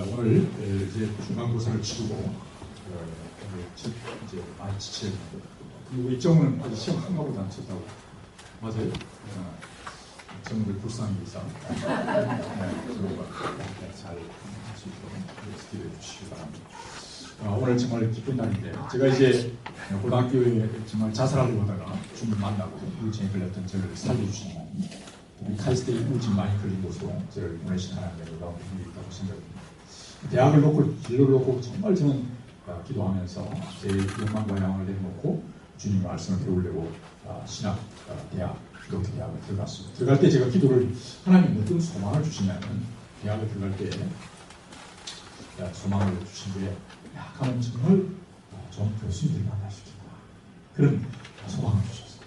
오늘 이제 중간고사를 치르고 이제 많이 지쳐요. 그리고 이 정우는 아직 시험 한 거보다 안 쳤다고. 맞아요? 정우를 불쌍히 이상 정우가 잘 할 수 있도록 기도해 주시기 바랍니다. 오늘 정말 기쁜 날인데 제가 이제 고등학교에 정말 자살하려고 하다가 죽을 만나고 우울증에 걸렸던 저를 살려주시는 우리 카이스트에 우울증 많이 걸린 곳으로 저를 보내신 하나님의 놀라운 힘이 있다고 생각합니다. 대학을 놓고 진로를 놓고 정말 저는 기도하면서 제 욕망과 야망을 내려놓고 주님의 말씀을 배우려고 신학 대학, 기독교 대학을 들어갔습니다. 들어갈 때 제가 기도를 하나님 어떤 소망을 주시냐면 대학을 들어갈 때 소망을 주신 게 가면 정말 좋은 교수님들을 만날 수 있겠구나 그런 소망을 주셨어요.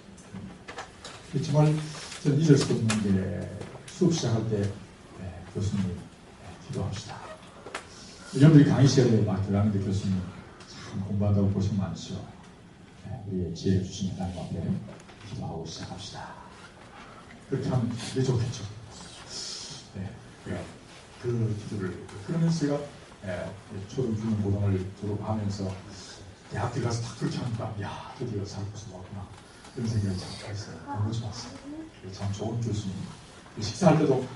정말 저는 잊을 수 없는 게 수업 시작할 때 교수님 기도합시다. 여러분들이 강의 시간에 막 들어가는데 교수님 참 공부한다고 고생 많으시오. 우리의 지혜를 주신 하나님 앞에 기도하고 시작합시다. 그렇게 하면 되게 좋겠죠. 그 기도를 그러면서 제가 초등, 중등, 고등을 졸업하면서 대학 들어가서 딱 그렇게 하니까 야 드디어 살고서 왔구나 그런 생각이 참 했어요. 너무 좋았어요. 참 좋은 교수님. 식사할 때도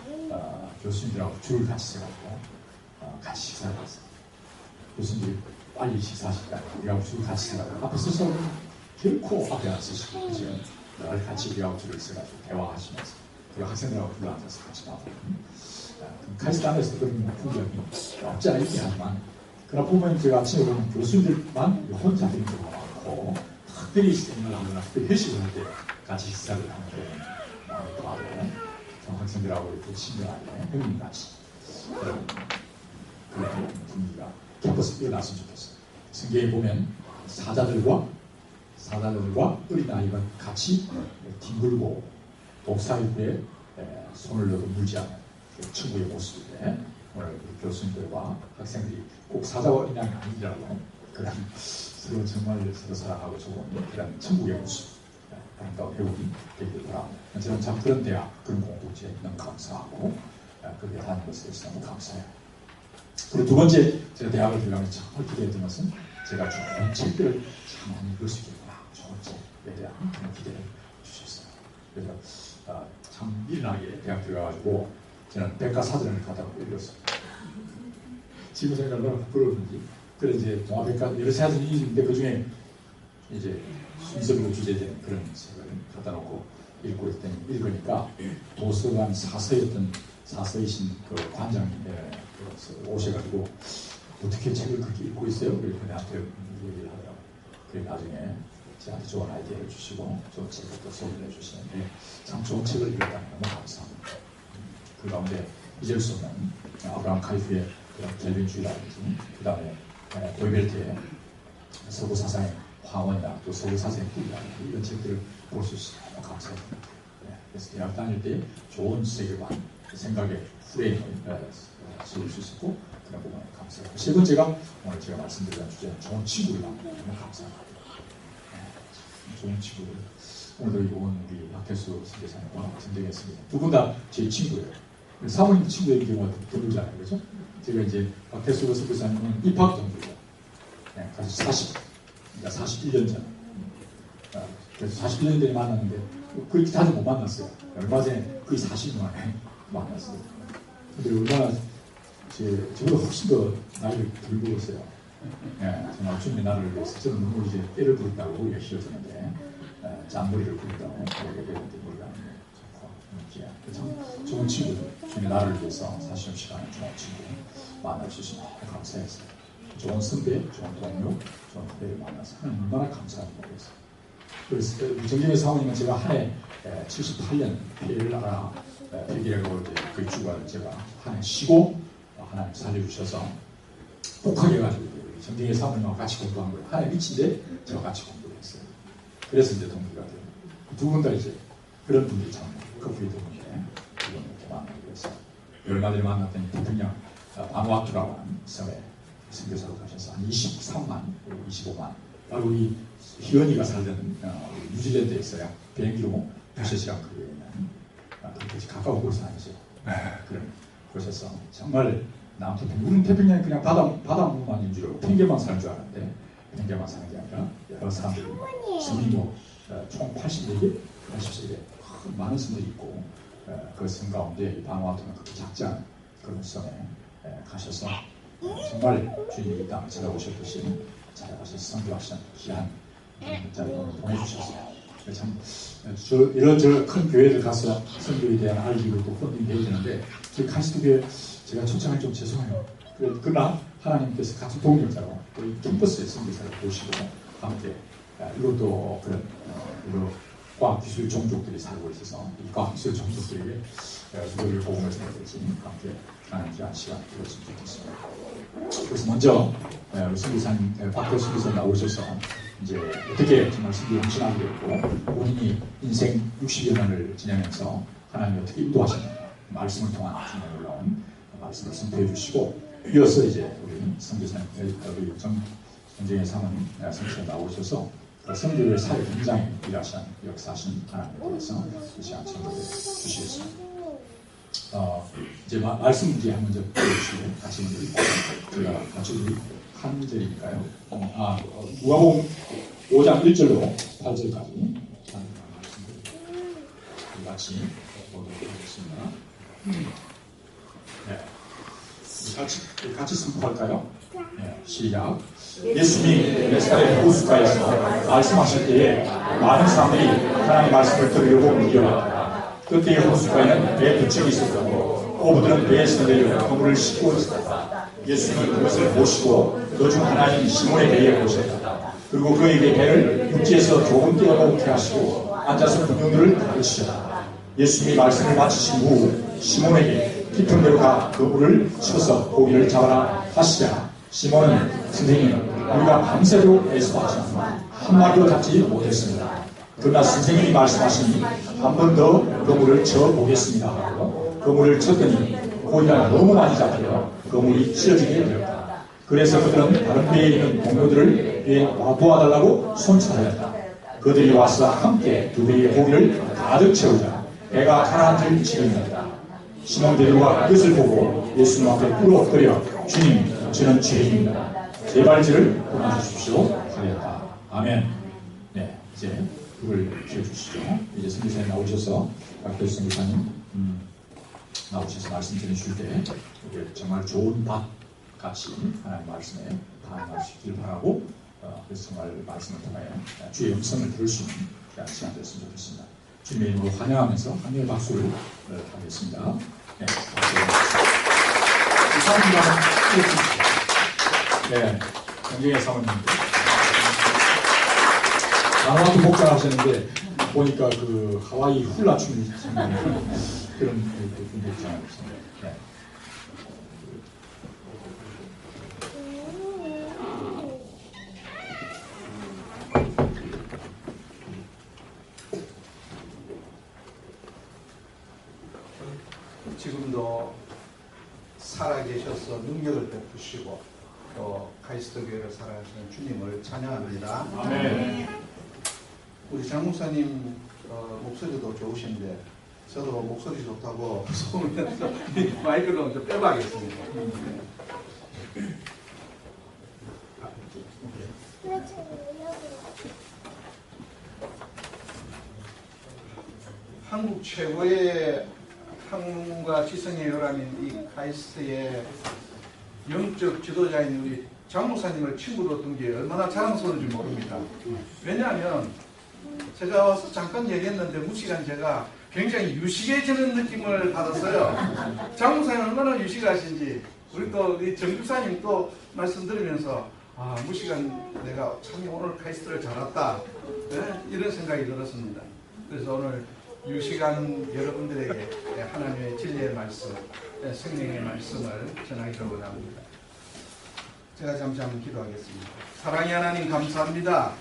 교수님들하고 줄을 같이 서가지고 같이 식사를 했어요. 교수님들이 빨리 식사하실까 우리하고 줄을 같이 서가지고 앞에 서서 결코 앞에 안 서시고 그죠? 같이 우리하고 줄을 서가지고 대화하시면서 그리고 학생들하고 둘러 앉아서 같이 나오고 카이스트 안에서 그런 풍경이 없지 않아 있긴 하지만 그러나 보면 제가 아침에 보면 교수님들만 혼자 있는 경우가 많고 특별히 세미나를 하거나 특별히 회식을 할 때 같이 식사를 하는 경우가 많고 학생들하고 이렇게 친근하게 형님같이 그런 분위기가 캠퍼스에 일어났으면 좋겠어요. 성경에 보면 사자들과 어린아이가 같이 뒹굴고 독사육에 손을 넣어도 물지 않는 천국의 모습인데 오늘 교수님들과 학생들이 꼭 사자와 인양이 아니라고 그런 서로 정말 서로 사랑하고 좋은 그런 천국의 모습 아름다운 회복이 되기를 바랍니다. 저는 참 그런 대학 그런 공동체에 너무 감사하고 그렇게 하는 것에 대해서 너무 감사해요. 그리고 두 번째 제가 대학을 들어가면서 정말 기대했던 것은 제가 좋은 책들을 참 많이 읽을 수 있겠구나 좋은 책에 대한 그런 기대를 주셨어요. 그래서 참 미련하게 대학 들어가가지고 저는 백과사전을 가다가 읽었어요. 지금 생각하면 얼마나 부끄러운지. 그래서 이제 종합백과 여러 사전이 있는데 그 중에 이제 순서로 주제된 그런 책을 갖다 놓고 읽고 있더니 읽으니까 도서관 사서이신 그 관장님 오셔가지고 어떻게 책을 그렇게 읽고 있어요? 그래서 나한테 얘기를 하더라고요. 그래서 나중에 저한테 좋은 아이디어를 주시고 좋은 책을 또 소개해 주시는데 참 좋은 책을 읽었다니 너무 감사합니다. 그 가운데 잊을 수 없는 아브라함 카이프의 켈빈주의라든지 그 다음에 보이벨트의 서구 사상의 황원이나 또 서구 사상의 뿌리라든지 이런 책들을 볼 수 있어서 너무 감사합니다. 그래서 대학 다닐 때 좋은 세계관, 생각의 프레임을 세울 수 있었고 그런 부분에 감사하고 세 번째가 오늘 제가 말씀드린 주제는 좋은 친구를 만나서 너무 감사합니다. 좋은 친구들 오늘도 온 우리 박혜수 선교사님과 전쟁의 선교사님 두 분 다 제 친구예요. 사모님 친구의 경우가 드물잖아요, 그렇죠? 제가 이제 박혜수 선교사님은 입학 동기예요. 같이 41년 전. 그래서 41년 전에 만났는데 그렇게 자주 못 만났어요. 얼마 전에 거의 40년 만에 만났어요. 근데 얼마나 저보다 훨씬 더 나이를 들고 있어요. 정말 주님의 나라를 위해서 저는 너무 이제 때를 부렸다고 우리가 쉬어졌는데 짠머리를 부린다고 얘기했는데 머리가 참 좋은 친구들 주님의 나라를 위해서 사시는 시간에 좋은 친구 만날 수 있으면 감사했어요. 좋은 선배, 좋은 동료, 좋은 후배를 만나서 얼마나 감사한지 모르겠어요. 그래서 정경의 사모님은 제가 한 해 78년 폐일나라 폐기라고 이제 그 주간을 제가 한 해 쉬고 하나님 살려주셔서 복하게 해가지고 정경의 사모님하고 같이 공부한 거예요. 한 해 미친데 제가 같이 공부를 했어요. 그래서 이제 동기가 돼요. 두 분 다 이제 그런 분들이 참 커플이 되는데 그분 이렇게 만나기 위해서 얼마 전에 만났더니 태평양 바누아투라고 하는 섬에 선교사로 가셔서 한 23만, 25만 바로 이 희연이가 살던 뉴질랜드에 있어요. 비행기로 6시간 거리에 있는 그렇게 가까운 곳은 아니죠. 정말 나한테 우리는 태평양이 그냥 바다만인 줄 알고 펭귄만 사는 줄 알았는데 펭귄만 사는 게 아니라 여러 사람들이 섬이 총 84개, 83개 많은 섬들이 있고 그 섬 가운데 이 바누아투는 그렇게 작지 않은 그런 섬에 가셔서 정말 주님이 이 땅을 찾아오셨듯이 찾아가서 선교하시는 귀한 자리를 보내주셨어요. 참 이런 큰 교회를 가서 선교에 대한 알리고 또 펀딩해야 되는데 저희 카리스토교회 제가 초청할 좀 죄송해요. 그러나 하나님께서 같은 동력자로 이 캠퍼스의 선교사를 보시고 함께 이것도 그런 과학기술 종족들이 살고 있어서 이 과학기술 종족들에게 우리의 복음을 전해드리지 함께 하나님 귀한 시간 되었으면 좋겠습니다. 그래서 먼저 우리 선교사님 박교 선교사 나오셔서 이제 어떻게 정말 선교 헌신하게 되었고 본인이 인생 60여 년을 지내면서 하나님이 어떻게 인도하셨는가 말씀을 통한 정말 놀라운 말씀을 선포해 주시고 이어서 이제 우리 선교사님 우리 정정의 사모님 선교사 나오셔서 선교의 사회 현장에 일하신 역사하신 하나님에 대해서 이 시간 전달해 주시겠습니다. 이제 말씀 이제 한 먼저 보여주시고 같이 읽고 제가 같이 한 절이니까요. 누가복음 5장 1절로 8절까지 말씀을 같이 보도록 하겠습니다. 네. 같이 선포할까요? 네, 시작. 예수님이 나사렛 호숫가에서 말씀하실 때에 많은 사람들이 하나님의 말씀을 들으려고 밀려왔다. 그때의 호숫가에는 배 두 척이 있었고 어부들은 배에서 내려 그물을 싣고 있었다. 예수님은 그것을 보시고 그 중 하나인 시몬의 배에 오셨다. 그리고 그에게 배를 육지에서 조금 떼어놓게 하시고 앉아서 군용들을 가르치셨다. 예수님이 말씀을 마치신 후 시몬에게 깊은 데로 가 그물을 쳐서 고기를 잡아라 하시자 시몬은 선생님 우리가 밤새도록 애써왔지만 한 마리도 잡지 못했습니다. 그러나 선생님이 말씀하시니 한 번 더 그물을 쳐보겠습니다 하고 그물을 쳤더니 고기가 너무 많이 잡혀 그물이 찢어지게 되었다. 그래서 그들은 다른 배에 있는 동료들을 배에 도와달라고 손짓하였다. 그들이 와서 함께 두 배의 고기를 가득 채우자 배가 가라앉을 지경이었다. 시몬 베드로가 그것을 보고 예수님 앞에 꿇어엎드려 주님 저는 죄인입니다. 제 발질을 끊어주십시오 하였다. 아멘. 네, 이제 불을 켜주시죠. 이제 선교사님 나오셔서 박교 선교사님 나오셔서 말씀 전해주실 때 정말 좋은 밭 같이 하나님 말씀에 반응할 수 있기를 바라고 그래서 정말 말씀을 통하여 주의 음성을 들을 수 있는 그런 시간 되었으면 좋겠습니다. 주님의 이름으로 환영하면서 환영의 박수를 하겠습니다. 네, 네, 정경의 사모님. 바누아투 목장 하셨는데 보니까 그 하와이 훌라 춤이 그런 목장 하셨습니다. 네. 지금도 살아계셔서 능력을 베푸시고 또 카리스토 교회를 살아가시는 주님을 찬양합니다. 아멘. 우리 장 목사님 목소리도 좋으신데 저도 목소리 좋다고 소문해서 마이크를 좀 빼봐야겠습니다. 한국 최고의 학문과 지성의 혈안인 이 카이스트의 영적 지도자인 우리 장 목사님을 친구로 둔 게 얼마나 자랑스러운지 모릅니다. 왜냐하면 제가 와서 잠깐 얘기했는데 무시간 제가 굉장히 유식해지는 느낌을 받았어요. 장 목사님 얼마나 유식하신지 우리 또 우리 정 집사님 또 말씀 들으면서 무시간 내가 참 오늘 카이스트를 잘 왔다, 네? 이런 생각이 들었습니다. 그래서 오늘 유시간 여러분들에게 하나님의 진리의 말씀, 성령의 말씀을 전하기로 합니다. 제가 잠시 한번 기도하겠습니다. 사랑의 하나님 감사합니다.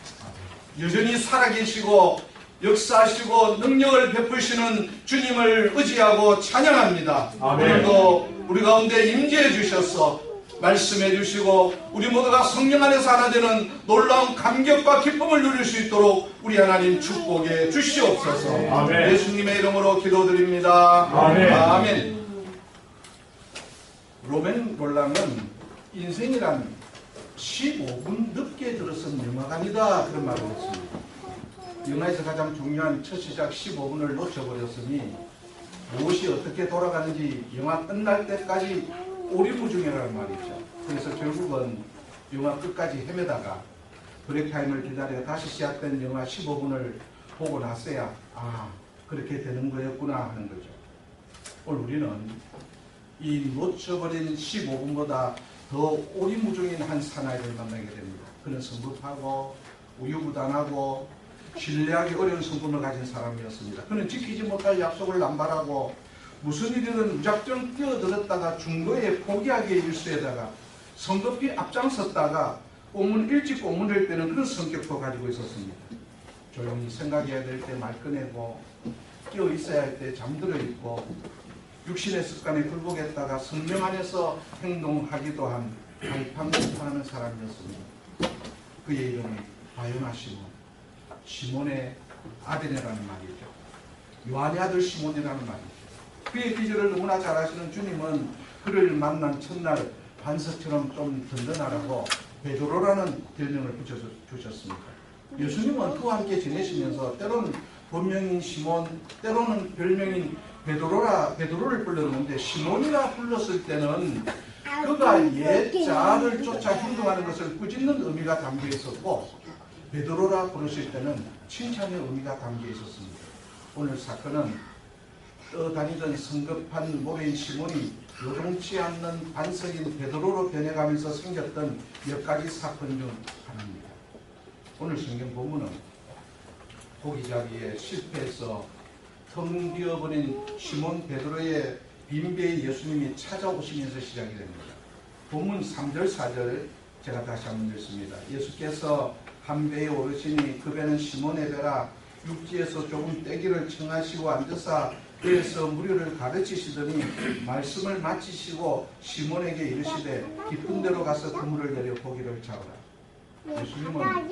여전히 살아계시고 역사하시고 능력을 베푸시는 주님을 의지하고 찬양합니다. 오늘도 우리 가운데 임재해 주셔서 말씀해 주시고 우리 모두가 성령 안에서 하나 되는 놀라운 감격과 기쁨을 누릴 수 있도록 우리 하나님 축복해 주시옵소서. 아멘. 예수님의 이름으로 기도드립니다. 아멘. 아멘. 로벤 롤랑은 인생이란 15분 늦게 들어선 영화관이다 그런 말을 했습니다. 영화에서 가장 중요한 첫 시작 15분을 놓쳐버렸으니 무엇이 어떻게 돌아가는지 영화 끝날 때까지 오리무중이라는 말이죠. 그래서 결국은 영화 끝까지 헤매다가 브레이크타임을 기다려 다시 시작된 영화 15분을 보고 나서야 그렇게 되는 거였구나 하는 거죠. 오늘 우리는 이 놓쳐버린 15분보다 더 오리무중인 한 사나이를 만나게 됩니다. 그는 성급하고 우유부단하고 신뢰하기 어려운 성품을 가진 사람이었습니다. 그는 지키지 못할 약속을 남발하고 무슨 일이든 무작정 뛰어들었다가 중도에 포기하기에 일수에다가 성급히 앞장섰다가 일찍 공문될 때는 그런 성격도 가지고 있었습니다. 조용히 생각해야 될 때 말 꺼내고 끼어 있어야 할 때 잠들어 있고 육신의 습관에 굴복했다가 성령 안에서 행동하기도 한 갈팡질팡하는 사람이었습니다. 그의 이름이 바요나 시몬, 시몬의 아들이라는 말이죠. 요한의 아들 시몬이라는 말이죠. 그의 비주를 너무나 잘 아시는 주님은 그를 만난 첫날 반석처럼 좀 든든하라고 베드로라는 별명을 붙여주셨습니다. 예수님은 그와 함께 지내시면서 때로는 본명인 시몬, 때로는 별명인 베드로를 불렀는데 시몬이라 불렀을 때는 그가 옛자를 쫓아 행동하는 것을 꾸짖는 의미가 담겨 있었고 베드로라 부르실 때는 칭찬의 의미가 담겨 있었습니다. 오늘 사건은 떠다니던 성급한 모래인 시몬이 요동치 않는 반석인 베드로로 변해가면서 생겼던 몇 가지 사건 중 하나입니다. 오늘 성경 본문은 고기잡이에 실패해서 텅 비어버린 시몬 베드로의 빈배에 예수님이 찾아오시면서 시작이 됩니다. 본문 3절 4절 제가 다시 한번 읽습니다. 예수께서 한 배에 오르시니 그 배는 시몬의 배라 육지에서 조금 떼기를 청하시고 앉으사 배에서 무료를 가르치시더니 말씀을 마치시고 시몬에게 이르시되 깊은 데로 가서 그물을 내려 고기를 잡으라. 예수님은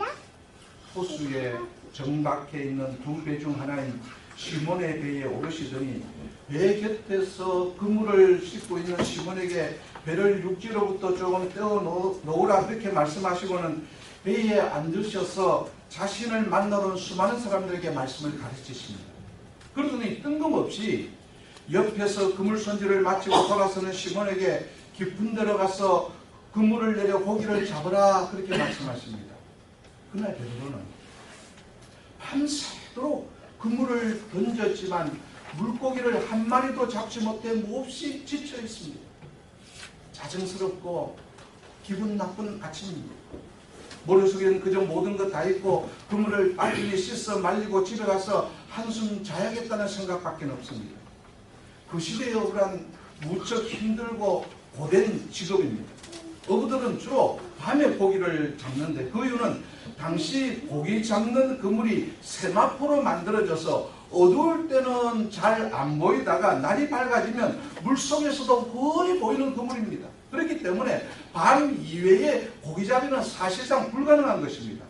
호수에 정박해 있는 두 배 중 하나인 시몬의 배에 오르시더니 배 곁에서 그물을 싣고 있는 시몬에게 배를 육지로부터 조금 떼어 놓으라 그렇게 말씀하시고는 배에 앉으셔서 자신을 만나러 온 수많은 사람들에게 말씀을 가르치십니다. 그러더니 뜬금없이 옆에서 그물손질을 마치고 돌아서는 시몬에게 깊은 데로 가서 그물을 내려 고기를 잡으라 그렇게 말씀하십니다. 그날 베드로는 밤새도록 그물을 던졌지만 물고기를 한 마리도 잡지 못해 몹시 지쳐 있습니다. 자정스럽고 기분 나쁜 아침입니다. 머릿속에는 그저 모든 것 다 있고 그물을 빨리 씻어 말리고 집에 가서 한숨 자야겠다는 생각밖에 없습니다. 그 시대의 어부란 무척 힘들고 고된 직업입니다. 어부들은 주로 밤에 고기를 잡는데 그 이유는 당시 고기 잡는 그물이 세마포로 만들어져서 어두울 때는 잘 안 보이다가 날이 밝아지면 물속에서도 거의 보이는 그물입니다. 그렇기 때문에 밤 이외에 고기잡이는 사실상 불가능한 것입니다.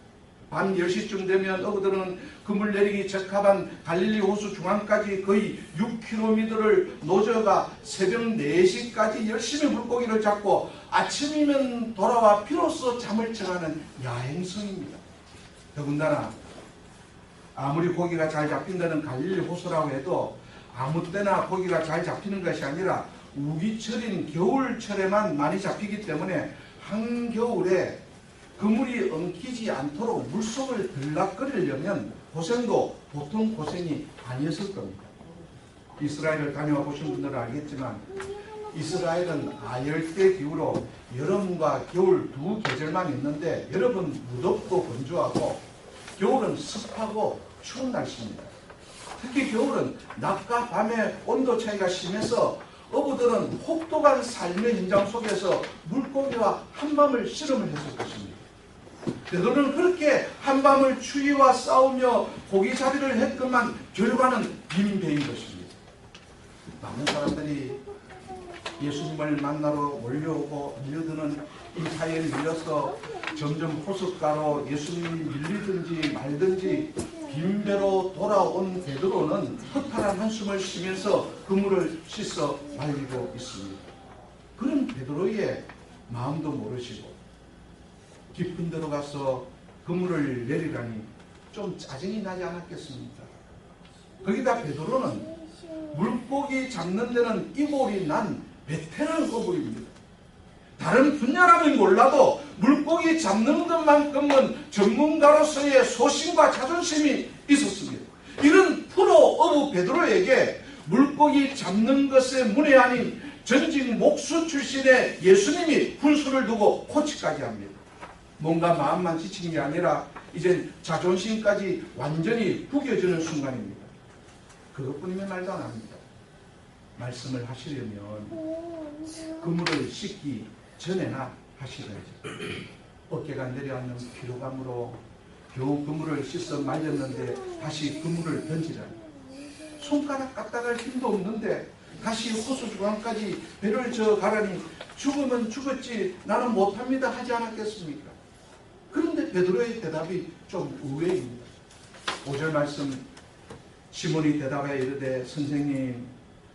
밤 10시쯤 되면 어부들은 그물 내리기 적합한 갈릴리 호수 중앙까지 거의 6km를 노저가 새벽 4시까지 열심히 물고기를 잡고 아침이면 돌아와 비로소 잠을 청하는 야행성입니다. 더군다나 아무리 고기가 잘 잡힌다는 갈릴리 호수라고 해도 아무 때나 고기가 잘 잡히는 것이 아니라 우기철인 겨울철에만 많이 잡히기 때문에 한겨울에 그물이 엉키지 않도록 물속을 들락거리려면 고생도 보통 고생이 아니었을 겁니다. 이스라엘을 다녀와 보신 분들은 알겠지만 이스라엘은 아열대 기후로 여름과 겨울 두 계절만 있는데 여름은 무덥고 건조하고 겨울은 습하고 추운 날씨입니다. 특히 겨울은 낮과 밤의 온도 차이가 심해서 어부들은 혹독한 삶의 현장 속에서 물고기와 한밤을 실험을 했을 것입니다. 베드로는 그렇게 한밤을 추위와 싸우며 고기잡이를 했건만 결과는 빈배인 것입니다. 많은 사람들이 예수님을 만나러 몰려오고 밀려드는 이 사이에 밀려서 점점 호숫가로 예수님이 밀리든지 말든지 빈배로 돌아온 베드로는 허탈한 한숨을 쉬면서 그물을 씻어 말리고 있습니다. 그런 베드로의 마음도 모르시고 깊은 데로 가서 그물을 내리라니 좀 짜증이 나지 않았겠습니까? 거기다 베드로는 물고기 잡는 데는 이골이 난 베테랑 어부입니다. 다른 분야라면 몰라도 물고기 잡는 것만큼은 전문가로서의 소신과 자존심이 있었습니다. 이런 프로 어부 베드로에게 물고기 잡는 것에 문외한인 전직 목수 출신의 예수님이 훈수를 두고 코치까지 합니다. 뭔가 마음만 지친 게 아니라 이젠 자존심까지 완전히 구겨지는 순간입니다. 그것뿐이면 말도 안 합니다. 말씀을 하시려면 그물을 씻기 전에나 하시든지 어깨가 내려앉는 피로감으로 겨우 그물을 씻어 말렸는데 다시 그물을 던지라니 손가락 까딱할 힘도 없는데 다시 호수 중앙까지 배를 저 가라니 죽으면 죽었지 나는 못합니다 하지 않았겠습니까? 그런데 베드로의 대답이 좀 의외입니다. 5절 말씀 시몬이 대답하여 이르되 선생님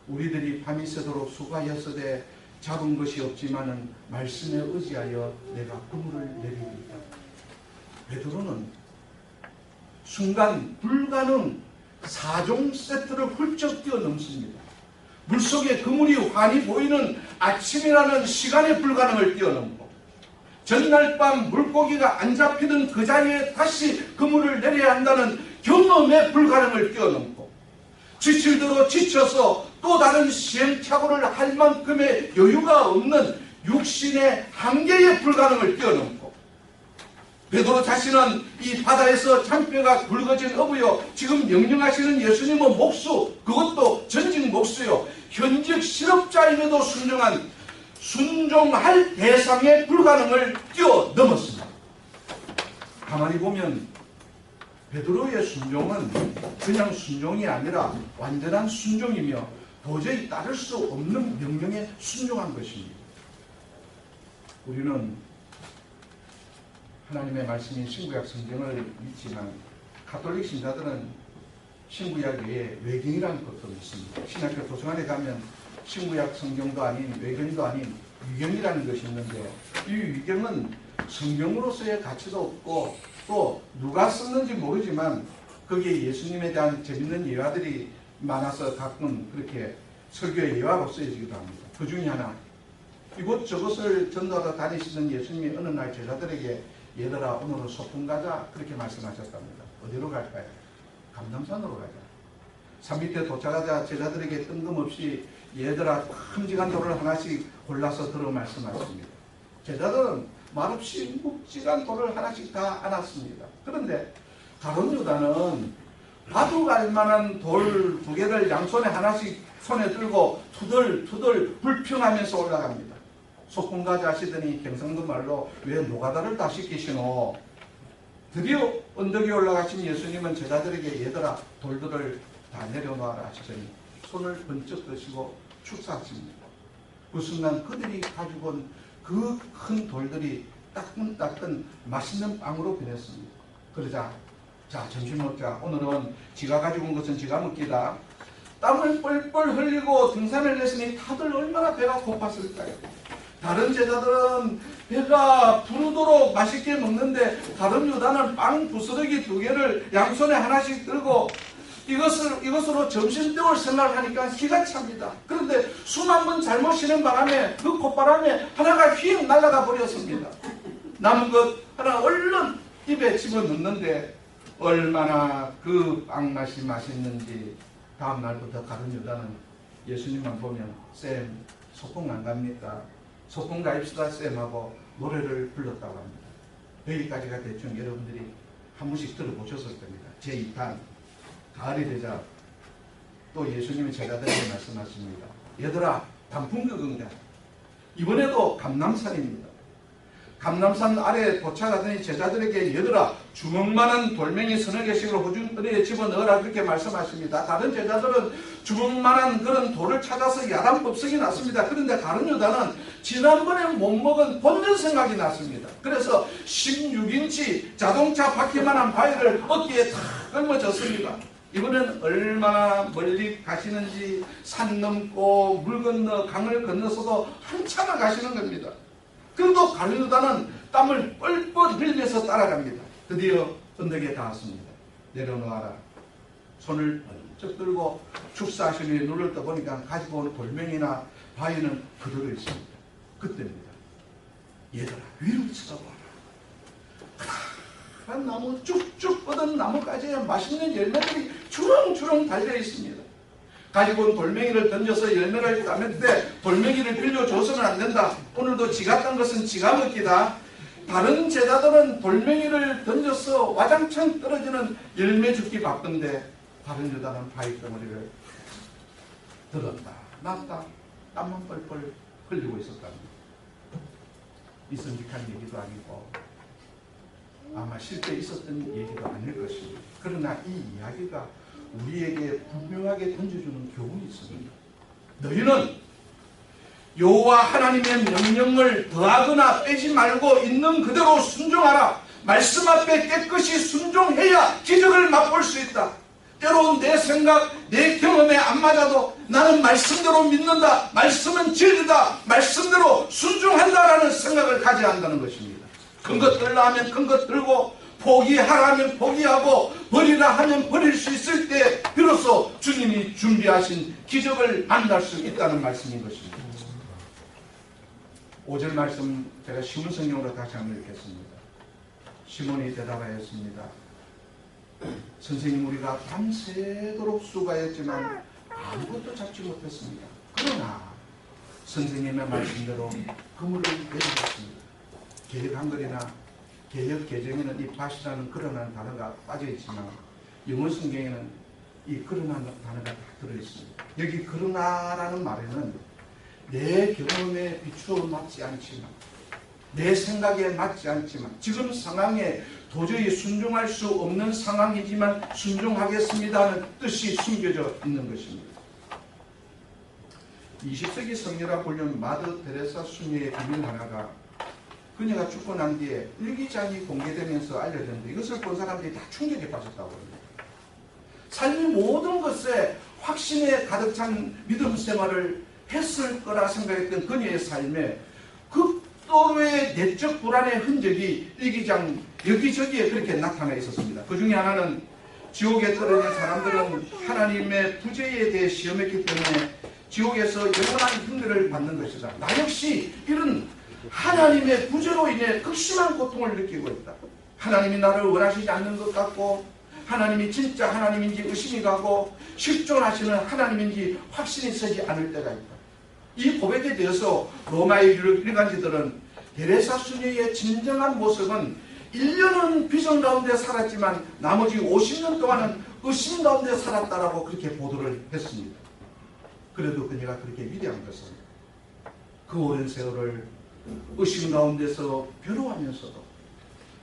우리들이 밤이 새도록 수고하였으되 잡은 것이 없지만은 말씀에 의지하여 내가 그물을 내리리이다. 베드로는 순간 불가능 4종 세트를 훌쩍 뛰어넘습니다. 물속에 그물이 환히 보이는 아침이라는 시간의 불가능을 뛰어넘고 전날 밤 물고기가 안 잡히던 그 자리에 다시 그물을 내려야 한다는 경험의 불가능을 뛰어넘고 지칠 대로 지쳐서 또 다른 시행착오를 할 만큼의 여유가 없는 육신의 한계의 불가능을 뛰어넘고 베드로 자신은 이 바다에서 잔뼈가 굵어진 어부요 지금 명령하시는 예수님은 목수 그것도 전직 목수요 현직 실업자임에도 순종할 대상의 불가능을 뛰어넘었습니다. 가만히 보면 베드로의 순종은 그냥 순종이 아니라 완전한 순종이며 도저히 따를 수 없는 명령에 순종한 것입니다. 우리는 하나님의 말씀인 신구약 성경을 믿지만 가톨릭 신자들은 신구약 외에 외경이라는 것도 있습니다. 신학교 도서관에 가면 신구약 성경도 아닌 외경도 아닌 위경이라는 것이 있는데 이 위경은 성경으로서의 가치도 없고 또 누가 썼는지 모르지만 거기에 예수님에 대한 재밌는 예화들이 많아서 가끔 그렇게 설교의 예화로 쓰여지기도 합니다. 그 중에 하나 이곳저곳을 전도하러 다니시던 예수님이 어느 날 제자들에게 얘들아 오늘은 소풍 가자 그렇게 말씀하셨답니다. 어디로 갈까요? 감람산으로 가자. 산 밑에 도착하자 제자들에게 뜬금없이 얘들아 큼직한 돌을 하나씩 골라서 들어 말씀하십니다. 제자들은 말없이 묵직한 돌을 하나씩 다 안았습니다. 그런데 가룟 유다는 바둑 알만한 돌 2개를 양손에 하나씩 손에 들고 투덜투덜 불평하면서 올라갑니다. 소풍 가자 하시더니 경상도 말로 왜 노가다를 다 시키시노? 드디어 언덕에 올라가신 예수님은 제자들에게 얘들아 돌들을 다 내려놓아라 하시더니 손을 번쩍 드시고 축사하십니다. 그 순간 그들이 가지고 온 그 큰 돌들이 따끈따끈 맛있는 빵으로 변했습니다. 그러자 자 점심 먹자. 오늘은 지가 가지고 온 것은 지가 먹기다. 땀을 뻘뻘 흘리고 등산을 했으니 다들 얼마나 배가 고팠을까요? 다른 제자들은 배가 부르도록 맛있게 먹는데 가룟 유다는 빵 부스러기 2개를 양손에 하나씩 들고 이것으로 점심 때울 생각을 하니까 기가 찹니다. 그런데 숨 한 번 잘못 쉬는 바람에 그 콧바람에 하나가 휙 날아가 버렸습니다. 남은 것 하나 얼른 입에 집어넣는데 얼마나 그 빵 맛이 맛있는지 다음 날부터 가룟 유다는 예수님만 보면 쌤 소풍 안 갑니까? 소풍 가입시다 쌤하고 노래를 불렀다고 합니다. 여기까지가 대충 여러분들이 한 번씩 들어보셨을 겁니다. 제2탄 가을이 되자 또 예수님이 제자들에게 말씀하십니다. 얘들아 단풍극인가 이번에도 감람산입니다. 감람산 아래에 도착하더니 제자들에게 얘들아 주먹만한 돌멩이 서너 개씩을 호중들에 집어넣으라 그렇게 말씀하십니다. 다른 제자들은 주먹만한 그런 돌을 찾아서 야단 법석이 났습니다. 그런데 가룟 유다는 지난번에 못 먹은 본전 생각이 났습니다. 그래서 16인치 자동차 바퀴만한 바위를 어깨에 탁 짊어졌습니다. 이번엔 얼마나 멀리 가시는지 산 넘고 물 건너 강을 건너서도 한참을 가시는 겁니다. 그래도 가려다는 땀을 뻘뻘 흘리면서 따라갑니다. 드디어 언덕에 닿았습니다. 내려놓아라. 손을 번쩍 들고 축사하시니 눈을 떠보니까 가지고 온 돌멩이나 바위는 그대로 있습니다. 그때입니다. 얘들아, 위를 쳐다봐라. 한 나무 쭉쭉 뻗은 나무가지에 맛있는 열매들이 주렁주렁 달려 있습니다. 가지고 온 돌멩이를 던져서 열매를 따는데 돌멩이를 빌려줘서는 안 된다. 오늘도 지가 딴 것은 지가 먹기다. 다른 제자들은 돌멩이를 던져서 와장창 떨어지는 열매 죽기 바쁜데 다른 제자는 바위덩어리를 들었다 놨다 땀만 뻘뻘 흘리고 있었답니다. 이성직한 얘기도 아니고 아마 실제 있었던 얘기도 아닐 것입니다. 그러나 이 이야기가 우리에게 분명하게 던져주는 교훈이 있습니다. 너희는 여호와 하나님의 명령을 더하거나 빼지 말고 있는 그대로 순종하라. 말씀 앞에 깨끗이 순종해야 기적을 맛볼 수 있다. 때로는 내 생각, 내 경험에 안 맞아도 나는 말씀대로 믿는다. 말씀은 진리다. 말씀대로 순종한다라는 생각을 가져야 한다는 것입니다. 큰 것 들라 하면 큰 것 들고 포기하라 하면 포기하고 버리라 하면 버릴 수 있을 때 비로소 주님이 준비하신 기적을 만날 수 있다는 말씀인 것입니다. 5절 말씀 제가 시몬 성경으로 다시 한번 읽겠습니다. 시몬이 대답하였습니다. 선생님, 우리가 밤새도록 수고하였지만 아무것도 잡지 못했습니다. 그러나 선생님의 말씀대로 그물을 내리셨습니다. 개혁 한글이나 개혁 개정에는 이 밭이라는 그러나는 단어가 빠져있지만 영어 성경에는 이 그러나는 단어가 다 들어있습니다. 여기 그러나라는 말에는 내 경험에 비추어 맞지 않지만 내 생각에 맞지 않지만 지금 상황에 도저히 순종할 수 없는 상황이지만 순종하겠습니다 하는 뜻이 숨겨져 있는 것입니다. 20세기 성녀라 불리는 마더 테레사 수녀의 비밀 하나가 그녀가 죽고 난 뒤에 일기장이 공개되면서 알려졌는데 이것을 본 사람들이 다 충격에 빠졌다고 합니다. 삶의 모든 것에 확신에 가득 찬 믿음 생활을 했을 거라 생각했던 그녀의 삶에 극도로의 내적 불안의 흔적이 일기장 여기저기에 그렇게 나타나 있었습니다. 그 중에 하나는 지옥에 떨어진 사람들은 하나님의 부재에 대해 시험했기 때문에 지옥에서 영원한 힘들을 받는 것이다. 나 역시 이런 하나님의 부재로 인해 극심한 고통을 느끼고 있다. 하나님이 나를 원하시지 않는 것 같고 하나님이 진짜 하나님인지 의심이 가고 실존하시는 하나님인지 확신이 서지 않을 때가 있다. 이 고백에 대해서 로마의 일간지들은 데레사 수녀의 진정한 모습은 1년은 비전 가운데 살았지만 나머지 50년 동안은 의심 가운데 살았다라고 그렇게 보도를 했습니다. 그래도 그녀가 그렇게 위대한 것은 그 오랜 세월을 의심 가운데서 괴로워하면서도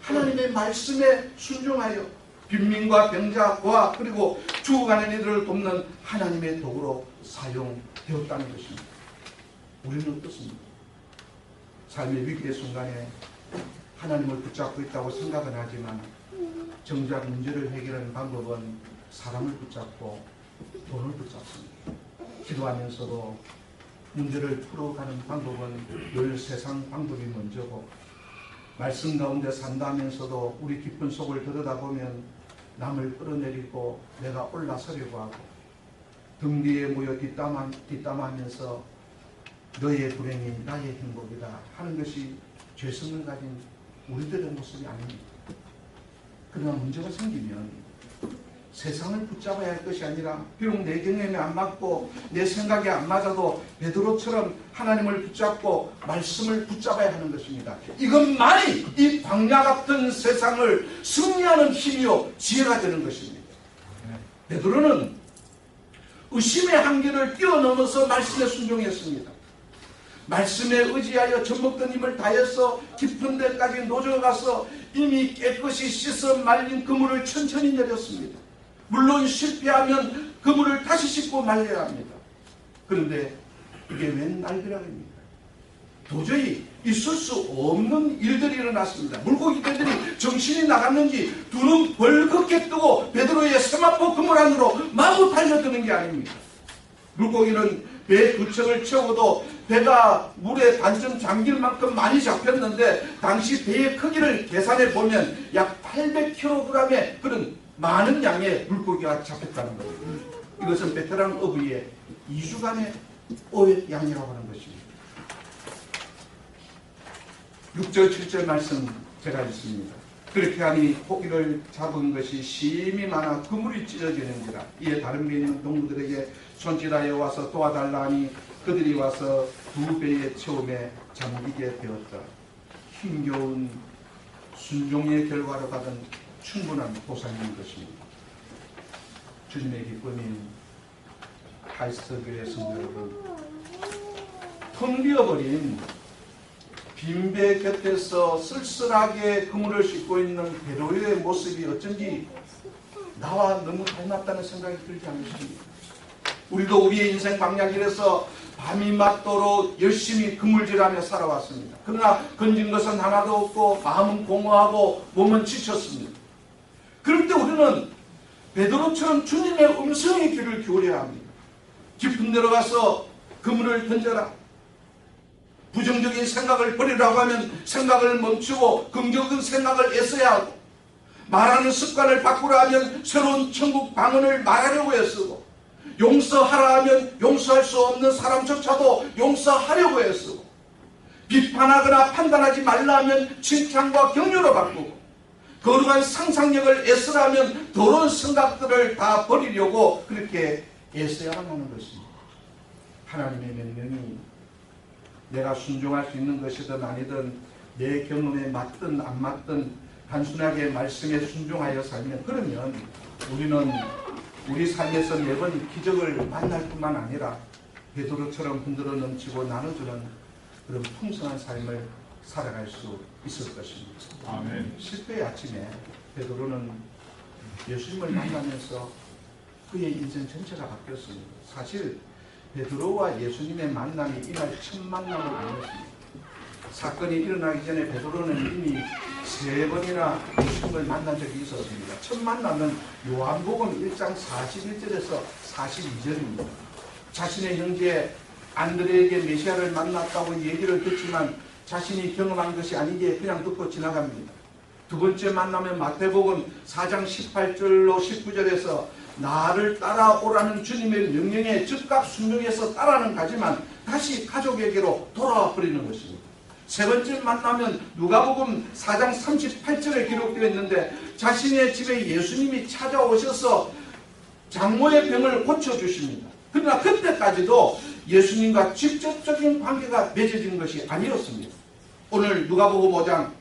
하나님의 말씀에 순종하여 빈민과 병자, 고아 그리고 죽어가는 이들을 돕는 하나님의 도구로 사용되었다는 것입니다. 우리는 어떻습니까? 삶의 위기의 순간에 하나님을 붙잡고 있다고 생각은 하지만 정작 문제를 해결하는 방법은 사람을 붙잡고 돈을 붙잡습니다. 기도하면서도 문제를 풀어가는 방법은 늘 세상 방법이 먼저고 말씀 가운데 산다면서도 우리 깊은 속을 들여다보면 남을 끌어내리고 내가 올라서려고 하고 등 뒤에 모여 뒷담하면서 너의 불행이 나의 행복이다 하는 것이 죄성을 가진 우리들의 모습이 아닙니다. 그러나 문제가 생기면 세상을 붙잡아야 할 것이 아니라 비록 내 경험에 안 맞고 내 생각에 안 맞아도 베드로처럼 하나님을 붙잡고 말씀을 붙잡아야 하는 것입니다. 이것만이 이 광야 같은 세상을 승리하는 힘이요 지혜가 되는 것입니다. 베드로는 의심의 한계를 뛰어넘어서 말씀에 순종했습니다. 말씀에 의지하여 젖먹던 힘을 다해서 깊은 데까지 노져가서 이미 깨끗이 씻어 말린 그물을 천천히 내렸습니다. 물론 실패하면 그물을 다시 씻고 말려야 합니다. 그런데 이게 웬 날벼락입니까? 도저히 있을 수 없는 일들이 일어났습니다. 물고기들이 정신이 나갔는지 두 눈 벌겋게 뜨고 베드로의 세마포 그물 안으로 마구 달려드는 게 아닙니다. 물고기는 배 두 척을 채워도 배가 물에 반쯤 잠길 만큼 많이 잡혔는데 당시 배의 크기를 계산해 보면 약 800kg의 그런 많은 양의 물고기가 잡혔다는 겁니다. 이것은 베테랑 어부의 2주간의 어획 양이라고 하는 것입니다. 6절 7절 말씀 제가 읽습니다. 그렇게 하니 고기를 잡은 것이 심히 많아 그물이 찢어지는지라. 이에 다른 배에 있는 동무들에게 손질하여 와서 도와달라 하니 그들이 와서 두 배의 체험에 잠기게 되었다. 힘겨운 순종의 결과로 받은 충분한 보상인 것입니다. 주님의 기쁨인 카이스트 교회 성도 여러분, 텅 비어버린 빈배 곁에서 쓸쓸하게 그물을 싣고 있는 베드로의 모습이 어쩐지 나와 너무 닮았다는 생각이 들지 않으십니까? 우리도 우리의 인생 방향길에서 밤이 맞도록 열심히 그물질하며 살아왔습니다. 그러나 건진 것은 하나도 없고 마음은 공허하고 몸은 지쳤습니다. 그럴 때 우리는 베드로처럼 주님의 음성의 귀를 기울여야 합니다. 깊은 데로 가서 그물을 던져라. 부정적인 생각을 버리라고 하면 생각을 멈추고 긍정적인 생각을 애써야 하고, 말하는 습관을 바꾸라 하면 새로운 천국 방언을 말하려고 애쓰고, 용서하라 하면 용서할 수 없는 사람조차도 용서하려고 애쓰고, 비판하거나 판단하지 말라 하면 칭찬과 격려로 바꾸고, 거룩한 상상력을 애쓰라 하면 더러운 생각들을 다 버리려고 그렇게 애써야만 하는 것입니다. 하나님의 명령이 내가 순종할 수 있는 것이든 아니든 내 경험에 맞든 안 맞든 단순하게 말씀에 순종하여 살면, 그러면 우리는 우리 삶에서 매번 기적을 만날 뿐만 아니라 베드로처럼 흔들어 넘치고 나눠주는 그런 풍성한 삶을 살아갈 수 있을 것입니다. 아멘. 실패의 아침에 베드로는 예수님을 만나면서 그의 인생 전체가 바뀌었습니다. 사실 베드로와 예수님의 만남이 이날 첫 만남을 이루었습니다. 사건이 일어나기 전에 베드로는 이미 3번이나 예수님을 만난 적이 있었습니다. 첫 만남은 요한복음 1장 41절에서 42절입니다. 자신의 형제 안드레에게 메시아를 만났다고 얘기를 듣지만 자신이 경험한 것이 아니기에 그냥 듣고 지나갑니다. 두 번째 만남은 마태복음 4장 18절로 19절에서 나를 따라오라는 주님의 명령에 즉각 순종해서 따라는 가지만 다시 가족에게로 돌아와 버리는 것입니다. 세 번째 만나면 누가복음 4장 38절에 기록되어 있는데 자신의 집에 예수님이 찾아오셔서 장모의 병을 고쳐주십니다. 그러나 그때까지도 예수님과 직접적인 관계가 맺어진 것이 아니었습니다. 오늘 누가복음 5장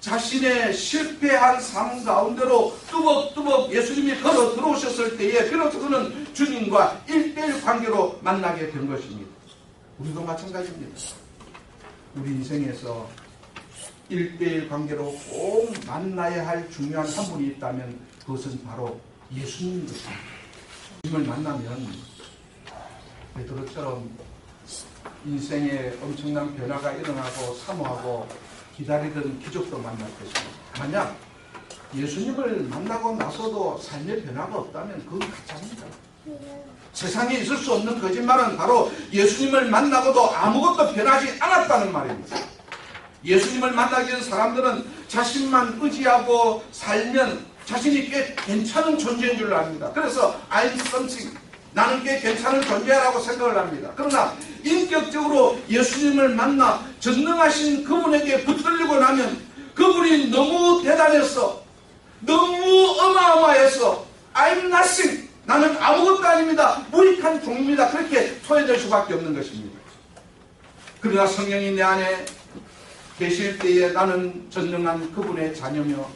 자신의 실패한 삶 가운데로 뚜벅뚜벅 예수님이 걸어 들어오셨을 때에 비로소 그는 주님과 1:1 관계로 만나게 된 것입니다. 우리도 마찬가지입니다. 우리 인생에서 1:1 관계로 꼭 만나야 할 중요한 한 분이 있다면 그것은 바로 예수님입니다. 주님을 만나면 베드로처럼 인생에 엄청난 변화가 일어나고 사모하고 기다리던 기적도 만날 것입니다. 만약 예수님을 만나고 나서도 삶의 변화가 없다면 그건 가짜입니다. 세상에 있을 수 없는 거짓말은 바로 예수님을 만나고도 아무것도 변하지 않았다는 말입니다. 예수님을 만나기 전 사람들은 자신만 의지하고 살면 자신이 꽤 괜찮은 존재인 줄 압니다. 그래서 I'm something, 나는 꽤 괜찮은 존재라고 생각을 합니다. 그러나 인격적으로 예수님을 만나 전능하신 그분에게 붙들리고 나면 그분이 너무 대단해서, 너무 어마어마해서 I'm nothing, 나는 아무것도 아닙니다, 무익한 종입니다, 그렇게 토해질 수밖에 없는 것입니다. 그러나 성령이 내 안에 계실 때에 나는 전능한 그분의 자녀며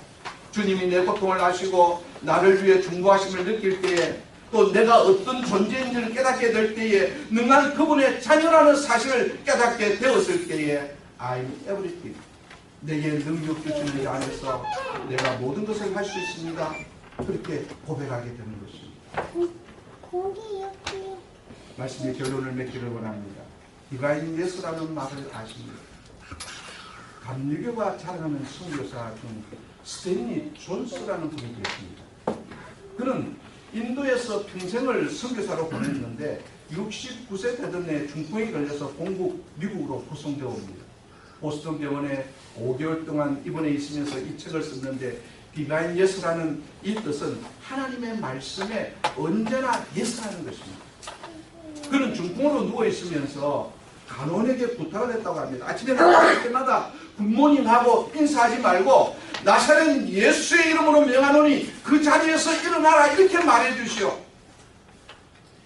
주님이 내 고통을 아시고 나를 위해 중보하심을 느낄 때에 또 내가 어떤 존재인지를 깨닫게 될 때에 능한 그분의 자녀라는 사실을 깨닫게 되었을 때에 I'm everything, 내게 능력 주신 이 안에서 내가 모든 것을 할 수 있습니다, 그렇게 고백하게 되는 것입니다. 말씀의 결론을 맺기를 원합니다. 디바인 예스라는 말을 아십니다. 감리교가 자랑하는 선교사 중 스탠리 존스라는 분이 계십니다. 그는 인도에서 평생을 선교사로 보냈는데 69세 되던 해 중풍에 걸려서 공국 미국으로 구송되어 옵니다. 보스턴 병원에 5개월 동안 입원해 있으면서 이 책을 썼는데 디바인 예스라는 이 뜻은 하나님의 말씀에 언제나 예스라는 것입니다. 그는 중풍으로 누워있으면서 간호원에게 부탁을 했다고 합니다. 아침에 나갈 때마다 굿모닝하고 인사하지 말고 나사렛 예수의 이름으로 명하노니 그 자리에서 일어나라 이렇게 말해주시오.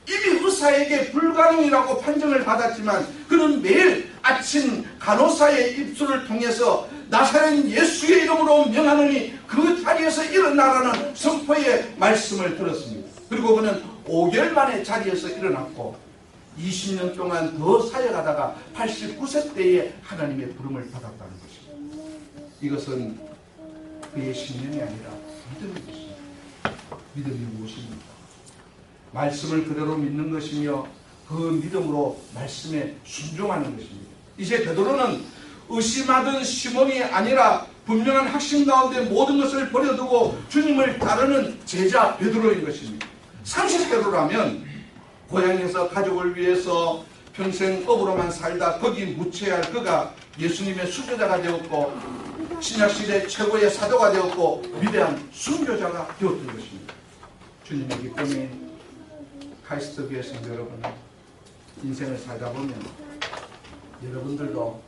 이미 의사에게 불가능이라고 판정을 받았지만 그는 매일 아침 간호사의 입술을 통해서 나사렛 예수의 이름으로 명하노니 그 자리에서 일어나라는 선포의 말씀을 들었습니다. 그리고 그는 5개월 만에 자리에서 일어났고 20년 동안 더 사역하다가 89세 때에 하나님의 부름을 받았다는 것입니다. 이것은 그의 신념이 아니라 믿음의 것입니다. 믿음이 무엇입니까? 말씀을 그대로 믿는 것이며 그 믿음으로 말씀에 순종하는 것입니다. 이제 베드로는 의심하던 시몬이 아니라 분명한 확신 가운데 모든 것을 버려두고 주님을 따르는 제자 베드로인 것입니다. 30대로라면 고향에서 가족을 위해서 평생 업으로만 살다 거기 묻혀야 할 그가 예수님의 수제자가 되었고 신약시대 최고의 사도가 되었고 위대한 순교자가 되었던 것입니다. 주님의 기쁨인 카이스트 교회 성도 여러분, 인생을 살다 보면 여러분들도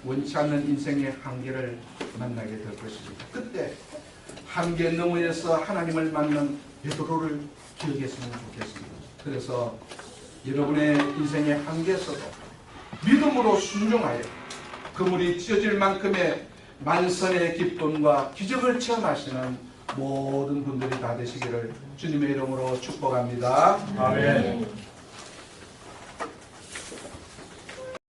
원치 않는 인생의 한계를 만나게 될 것입니다. 그때 한계 너머에서 하나님을 만난 베드로를 기억했으면 좋겠습니다. 그래서 여러분의 인생의 한계에서도 믿음으로 순종하여 그물이 찢어질 만큼의 만선의 기쁨과 기적을 체험하시는 모든 분들이 다 되시기를 주님의 이름으로 축복합니다. 아멘.